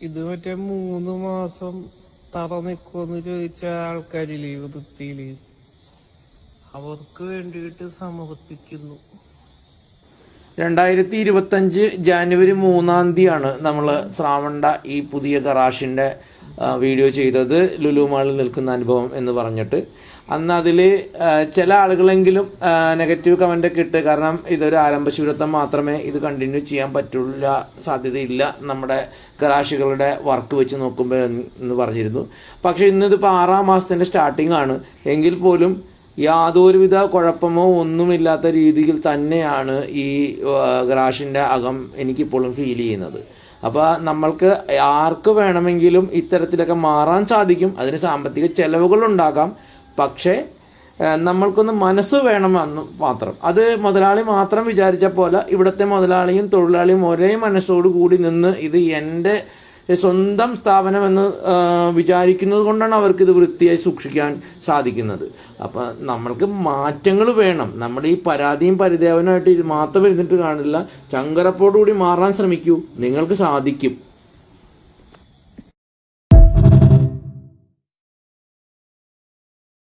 ഇത് മറ്റേ 3 മാസം തറ നിക്കുമെന്ന് ചോദിച്ച ആൾക്കാരില്ലേ വൃത്തിയില്, അവർക്ക് വേണ്ടിയിട്ട് സമർപ്പിക്കുന്നു. 2025 ജാനുവരി 3-ാം തീയതിയാണ് നമ്മൾ ശ്രാവണ്ട ഈ പുതിയ ഗറാഷിന്റെ വീഡിയോ ചെയ്തത്, ലുലു മാളിൽ നിൽക്കുന്ന അനുഭവം എന്ന് പറഞ്ഞിട്ട്. അന്ന് അതിൽ ചില ആളുകളെങ്കിലും നെഗറ്റീവ് കമന്റ് ഒക്കെ ഇട്ട്, കാരണം ഇതൊരു ആരംഭശൂരത്വം മാത്രമേ ഇത് കണ്ടിന്യൂ ചെയ്യാൻ പറ്റുള്ള സാധ്യതയില്ല നമ്മുടെ ഗറാഷുകളുടെ വർക്ക് വെച്ച് നോക്കുമ്പോൾ എന്ന് പറഞ്ഞിരുന്നു. പക്ഷെ ഇന്നിതിപ്പോൾ 6-ാം മാസത്തിന്റെ സ്റ്റാർട്ടിംഗ് ആണ്. എങ്കിൽ പോലും യാതൊരുവിധ കുഴപ്പമോ ഒന്നുമില്ലാത്ത രീതിയിൽ തന്നെയാണ് ഈ ഗറാഷിന്റെ അകം എനിക്കിപ്പോഴും ഫീൽ ചെയ്യുന്നത്. അപ്പോൾ നമ്മൾക്ക് ആർക്ക് വേണമെങ്കിലും ഇത്തരത്തിലൊക്കെ മാറാൻ സാധിക്കും. അതിന് സാമ്പത്തിക ചെലവുകൾ ഉണ്ടാകാം. പക്ഷേ നമ്മൾക്കൊന്ന് മനസ്സ് വേണമെന്ന് മാത്രം. അത് മുതലാളി മാത്രം വിചാരിച്ച പോലെ ഇവിടുത്തെ മുതലാളിയും തൊഴിലാളിയും ഒരേ മനസ്സോടു കൂടി നിന്ന് ഇത് എൻ്റെ സ്വന്തം സ്ഥാപനം എന്ന് വിചാരിക്കുന്നത് കൊണ്ടാണ് അവർക്ക് ഇത് വൃത്തിയായി സൂക്ഷിക്കാൻ സാധിക്കുന്നത്. അപ്പൊ നമ്മൾക്ക് മാറ്റങ്ങൾ വേണം. നമ്മുടെ ഈ പരാതിയും പരിദേവനമായിട്ട് ഇത് മാത്രം ഇരുന്നിട്ട് കാണില്ല. ചങ്കറപ്പോടുകൂടി മാറാൻ ശ്രമിക്കൂ, നിങ്ങൾക്ക് സാധിക്കും.